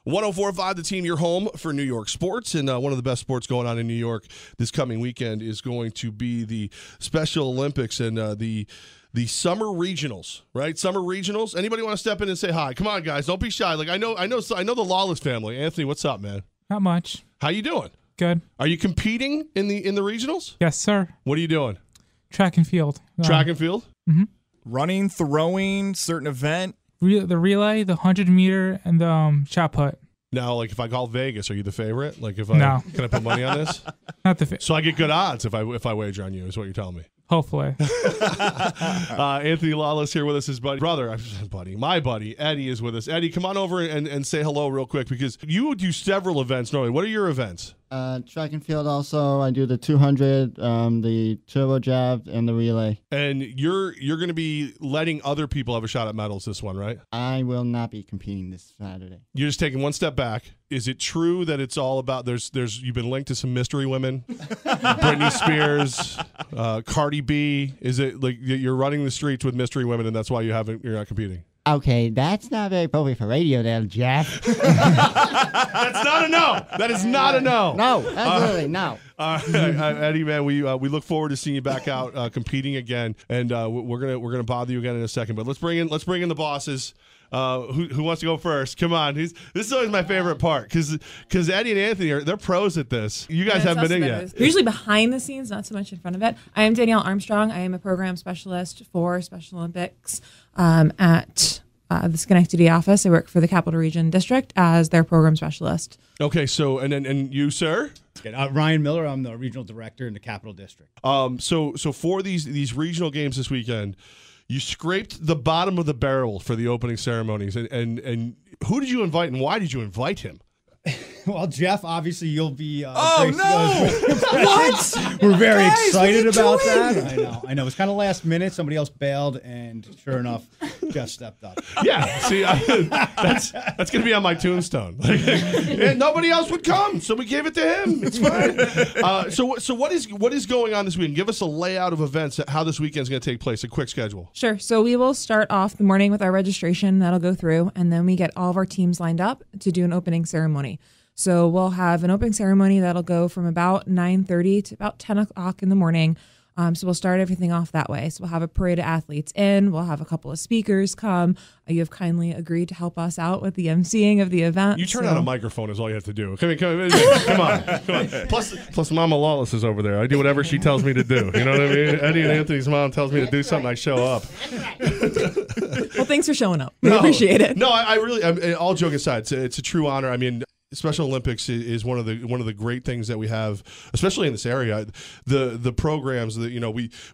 104.5 The Team, your home for New York sports. And one of the best sports going on in New York this coming weekend is going to be the Special Olympics and the summer regionals, right? Summer regionals. Anybody want to step in and say hi? Come on, guys. Don't be shy. Like I know the Lawless family. Anthony, what's up, man? Not much. How you doing? Good. Are you competing in the regionals? Yes, sir. What are you doing? Track and field. Track and field? Mm-hmm. Running, throwing, certain event. The relay, the 100-meter, and the shot put. Now, like if I call Vegas, are you the favorite? Like if No. Can I put money on this? Not the favorite. So I get good odds if I wager on you, is what you're telling me. Hopefully. Anthony Lawless here with us. His my buddy, Eddie is with us. Eddie, come on over and say hello real quick because you do several events normally. What are your events? Track and field also. I do the 200, the turbo jab, and the relay. And you're going to be letting other people have a shot at medals this one, right? I will not be competing this Saturday. You're just taking one step back. Is it true that it's all about you've been linked to some mystery women? Britney Spears, Cardi B. Is it like you're running the streets with mystery women and that's why you're not competing? Okay, that's not very appropriate for radio there, Jeff. That's not a no. That is not a no. No, absolutely no. Eddie, man, we look forward to seeing you back out competing again, and we're gonna bother you again in a second. But let's bring in the bosses. Who wants to go first? Come on. This is always my favorite part because Eddie and Anthony they're pros at this. You guys haven't been in yet. We're usually behind the scenes, not so much in front of it. I am Danielle Armstrong. I am a program specialist for Special Olympics at the Schenectady office. I work for the Capital Region District as their program specialist. Okay, so and you, sir? Ryan Miller. I'm the regional director in the Capital District. So for these regional games this weekend, you scraped the bottom of the barrel for the opening ceremonies, and who did you invite, and why did you invite him? Well, Jeff, obviously you'll be. Oh no! What? We're very excited about that. I know. It's kind of last minute. Somebody else bailed, and sure enough, Jeff stepped up. Yeah. See, that's gonna be on my tombstone. And nobody else would come, so we gave it to him. It's fine. So what is going on this weekend? Give us a layout of events. How this weekend's gonna take place. A quick schedule. Sure. So we will start off the morning with our registration. That'll go through, and then we get all of our teams lined up to do an opening ceremony. So we'll have an opening ceremony that'll go from about 9:30 to about 10 o'clock in the morning. So we'll start everything off that way. So we'll have a parade of athletes in. We'll have a couple of speakers come. You have kindly agreed to help us out with the emceeing of the event. You turn on a microphone is all you have to do. Come on. Plus, Mama Lawless is over there. I do whatever she tells me to do. You know what I mean? Eddie and Anthony's mom tells me to do something, I show up. Well, thanks for showing up. We appreciate it. No, I really. All joking aside, it's a true honor. I mean, Special Olympics is one of the great things that we have, especially in this area. The programs that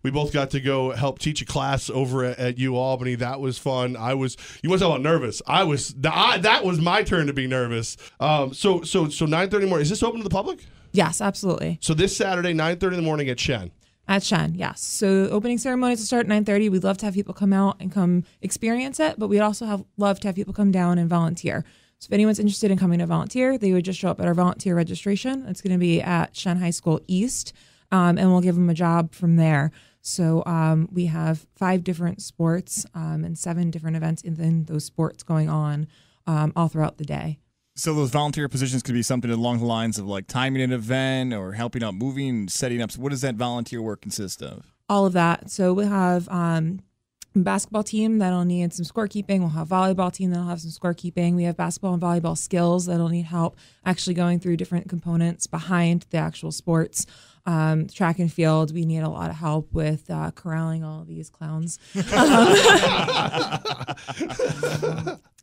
we both got to go help teach a class over at Albany. That was fun. You want to talk about nervous? That was my turn to be nervous. So 9:30 morning. Is this open to the public? Yes, absolutely. So this Saturday, 9:30 in the morning at Shen. At Shen, yes. So opening ceremonies will start at 9:30. We'd love to have people come out and come experience it, but we'd also love to have people come down and volunteer. So if anyone's interested in coming to volunteer, they would just show up at our volunteer registration. It's going to be at Shen High School East, and we'll give them a job from there. So we have 5 different sports and 7 different events in those sports going on all throughout the day. So those volunteer positions could be something along the lines of like timing an event or helping out moving, setting up. So what does that volunteer work consist of? All of that. So we'll have basketball team that'll need some scorekeeping. We'll have volleyball team that'll have some scorekeeping. We have basketball and volleyball skills that'll need help actually going through different components behind the actual sports. Track and field, we need a lot of help with corralling all of these clowns.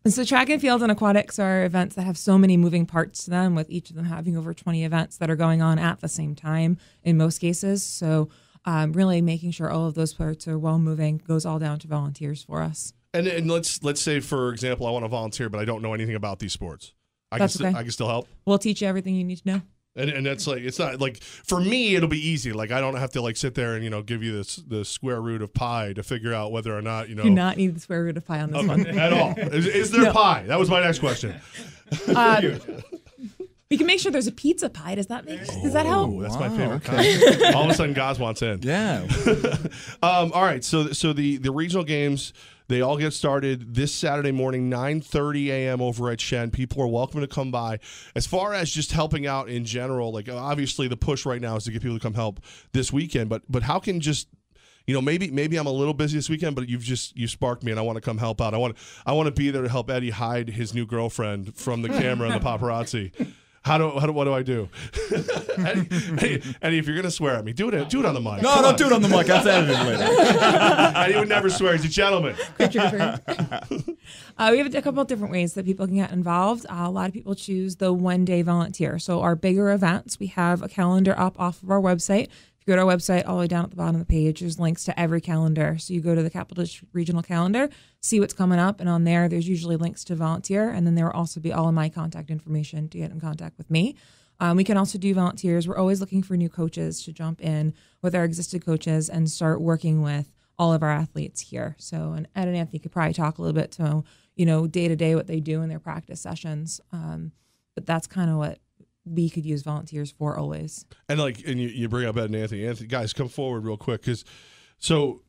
So track and field and aquatics are events that have so many moving parts to them, with each of them having over 20 events that are going on at the same time in most cases. So really making sure all of those parts are well moving goes all down to volunteers for us. And let's say, for example, I want to volunteer, but I don't know anything about these sports. I can still help. We'll teach you everything you need to know. And that's like, it's not like, for me, it'll be easy. Like, I don't have to like sit there and, give you the square root of pi to figure out whether or not, You do not need the square root of pi on this one. At all. Is there pi? That was my next question. We can make sure there's a pizza pie. Does that help? That's my favorite kind. All of a sudden, Gaz wants in. Yeah. All right. So the regional games, They all get started this Saturday morning, 9:30 a.m. over at Shen. People are welcome to come by. As far as just helping out in general, like obviously the push right now is to get people to come help this weekend. But how can just maybe I'm a little busy this weekend, but you sparked me and I want to come help out. I want to be there to help Eddie hide his new girlfriend from the camera and the paparazzi. What do I do? Eddie, if you're gonna swear at me, do it on the mic. No, don't do it on the mic. That's edited later. Eddie would never swear. He's a gentleman. We have a couple of different ways that people can get involved. A lot of people choose the one-day volunteer. So our bigger events, we have a calendar up off of our website. If you go to our website, all the way down at the bottom of the page, there's links to every calendar. So you go to the Capital District Regional Calendar, see what's coming up, and on there's usually links to volunteer, and then there will also be all of my contact information to get in contact with me. We can also do volunteers. We're always looking for new coaches to jump in with our existing coaches and start working with all of our athletes here. So, and Ed and Anthony could probably talk a little bit to, day to day what they do in their practice sessions. But that's kind of what we could use volunteers for always. And you bring up Ed and Anthony. Anthony, guys, come forward real quick, so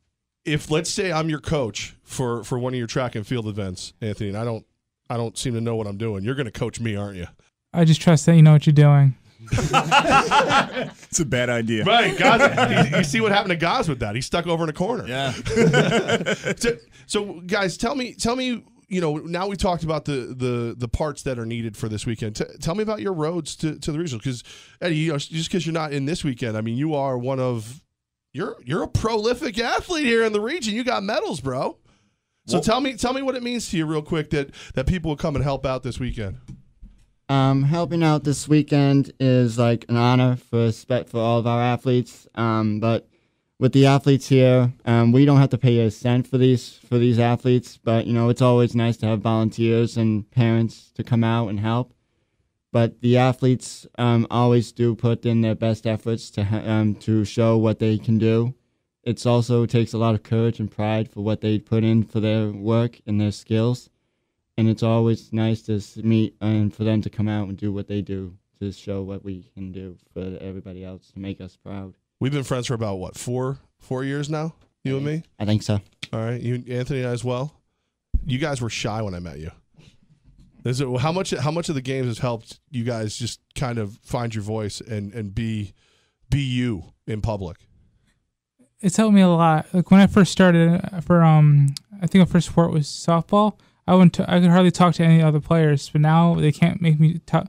if let's say I'm your coach for one of your track and field events, Anthony, and I don't seem to know what I'm doing. You're going to coach me, aren't you? I just trust that you know what you're doing. It's a bad idea. Right. Gaz, you see what happened to Gaz with that. He's stuck over in a corner. Yeah. So guys, tell me, now we talked about the parts that are needed for this weekend. Tell me about your roads to the regional, because Eddie, just because you're not in this weekend, I mean, you are you're a prolific athlete here in the region. You got medals, bro. So tell me what it means to you real quick that people will come and help out this weekend. Helping out this weekend is like an honor for all of our athletes. But with the athletes here, we don't have to pay a cent for these athletes. But it's always nice to have volunteers and parents to come out and help. But the athletes always do put in their best efforts to show what they can do. It also takes a lot of courage and pride for what they put in for their work and their skills. And it's always nice to meet and for them to come out and do what they do to show what we can do for everybody else to make us proud. We've been friends for about, 4 years now, you and me? I think so. All right. You, Anthony, and I as well? You guys were shy when I met you. How much of the games has helped you guys just kind of find your voice and be you in public? It's helped me a lot. Like when I first started I think my first sport was softball. I could hardly talk to any other players, but now they can't make me talk.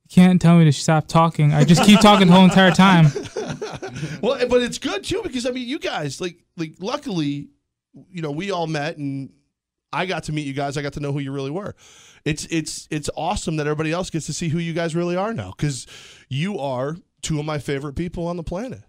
Can't tell me to stop talking. I just keep talking the whole entire time. Well, but it's good too, because I mean, you guys like luckily, we all met and I got to meet you guys. I got to know who you really were. It's awesome that everybody else gets to see who you guys really are now, because you are two of my favorite people on the planet.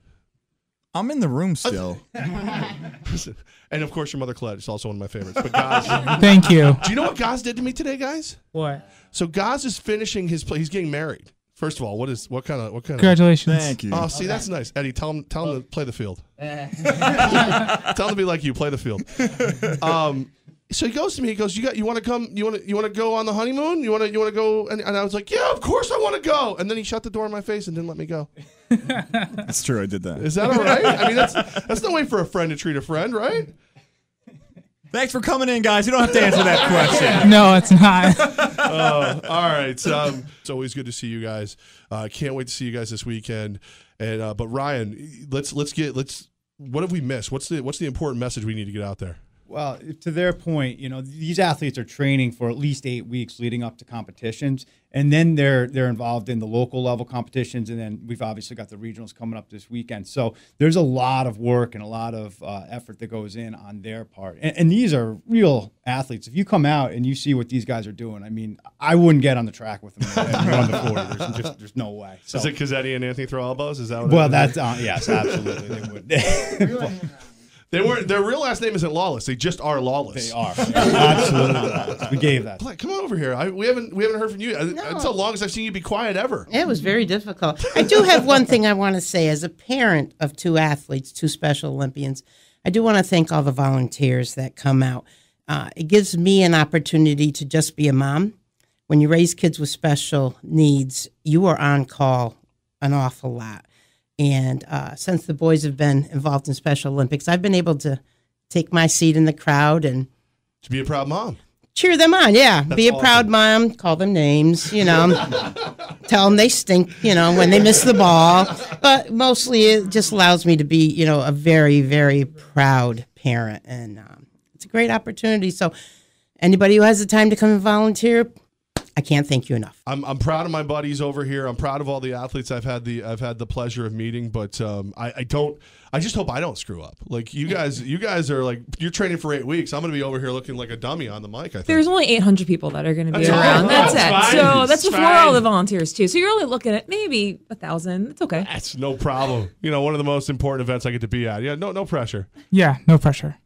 I'm in the room still. And of course, your mother Colette is also one of my favorites. But Gaz, thank you. Do you know what Gaz did to me today, guys? What? So Gaz is finishing his play. He's getting married. First of all, what kind of? Congratulations. Thank you. Oh, see, that's nice. Eddie, tell him to play the field. Tell him to be like you. Play the field. So he goes to me. He goes, "You want to come? You want to go on the honeymoon? You want to go?" And I was like, "Yeah, of course I want to go." And then he shut the door in my face and didn't let me go. That's true. I did that. Is that all right? I mean, that's no way for a friend to treat a friend, right? Thanks for coming in, guys. You don't have to answer that question. No, it's not. All right. It's always good to see you guys. Can't wait to see you guys this weekend. And but Ryan, let's what have we missed? What's the important message we need to get out there? Well, to their point, these athletes are training for at least 8 weeks leading up to competitions, and then they're involved in the local level competitions, and then we've obviously got the regionals coming up this weekend. So there's a lot of work and a lot of effort that goes in on their part. And these are real athletes. If you come out and you see what these guys are doing, I mean, I wouldn't get on the track with them and run the 40. There's no way. So, is it because Eddie and Anthony throw elbows? Is that what well, that's yes, absolutely they would. Their real last name isn't Lawless. They just are Lawless. They are absolutely lawless. We gave that. Come on over here. We haven't heard from you. No. It's the longest I've seen you be quiet ever. It was very difficult. I do have one thing I want to say. As a parent of 2 athletes, 2 Special Olympians, I do want to thank all the volunteers that come out. It gives me an opportunity to just be a mom. When you raise kids with special needs, you are on call an awful lot. And since the boys have been involved in Special Olympics, I've been able to take my seat in the crowd and To be a proud mom. Cheer them on, yeah. Be a awesome. proud mom. Call them names, you know. Tell them they stink, you know, when they miss the ball. But mostly it just allows me to be, you know, a very, very proud parent. And it's a great opportunity. So anybody who has the time to come and volunteer, I can't thank you enough. I'm proud of my buddies over here. I'm proud of all the athletes I've had the pleasure of meeting, but I just hope I don't screw up. Like you guys are like, you're training for 8 weeks. I'm going to be over here looking like a dummy on the mic, I think. There's only 800 people that are going to be That's around. fine. That's That's it. fine. So that's It's before fine. all the volunteers too. So you're only looking at maybe 1,000. It's okay. That's no problem. You know, one of the most important events I get to be at. Yeah, no pressure. Yeah, no pressure.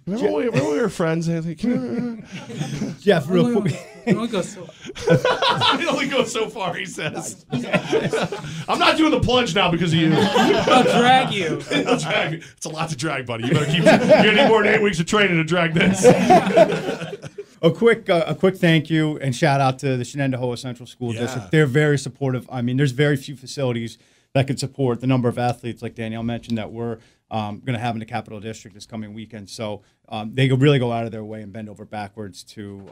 Remember when we were friends? I think Jeff, real quick. it only goes so far, he says. I'm not doing the plunge now because of you. I'll drag you. It'll drag you. It's a lot to drag, buddy. You better keep. You're gonna need more than 8 weeks of training to drag this. A quick thank you and shout out to the Shenandoah Central School District. They're very supportive. I mean, there's very few facilities that could support the number of athletes, like Danielle mentioned, that we're going to have in the Capital District this coming weekend. So they could really go out of their way and bend over backwards to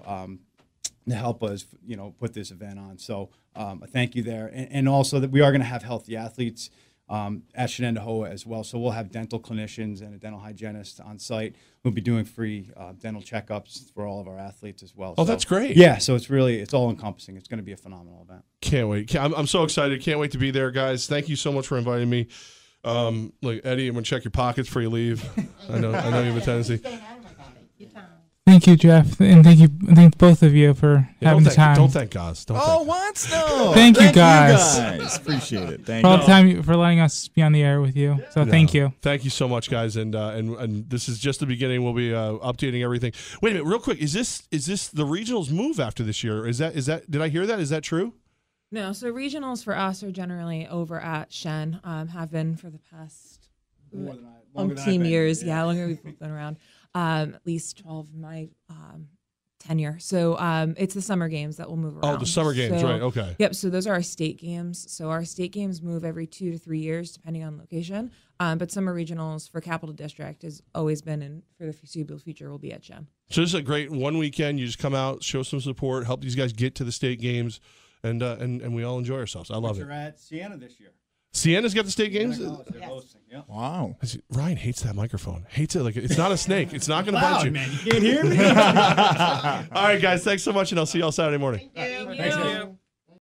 help us, you know, put this event on. So a thank you there, and also that we are going to have healthy athletes at Shenandoah as well. So we'll have dental clinicians and a dental hygienist on site. We'll be doing free dental checkups for all of our athletes as well. Oh, So, that's great. yeah, so it's all encompassing. It's going to be a phenomenal event. Can't wait. I'm so excited. Can't wait to be there, guys. Thank you so much for inviting me. Like Eddie, I'm gonna check your pockets before you leave. I know you have a tendency. Thank you, Jeff, and thank both of you for having the time. Don't thank guys. Don't Oh, thank what? No. Thank you, guys. Appreciate it. Thank for all you. the time for letting us be on the air with you. So thank you. Thank you so much, guys. And this is just the beginning. We'll be updating everything. Wait a minute, real quick. Is this the regionals move after this year? Is that did I hear that? Is that true? No, so regionals for us are generally over at Shen. have been for the past Longer than I've team been, years. yeah. Yeah, longer we've been around. At least 12 of my tenure. So it's the summer games that will move around. Oh, the summer games, So- right? Okay. Yep. So those are our state games. So our state games move every 2 to 3 years, depending on location. But summer regionals for Capital District has always been, and for the foreseeable future, will be at Shen. So this is a great one weekend. You just come out, show some support, help these guys get to the state games, and we all enjoy ourselves. I love it. You're at Siena this year. Sienna's got the state games. They're hosting, yeah. Wow. Ryan hates that microphone. Hates it like it's not a snake. It's not going to bite Loud, you. man. You can't hear me? All right, guys. Thanks so much, and I'll see you all Saturday morning. Thank you.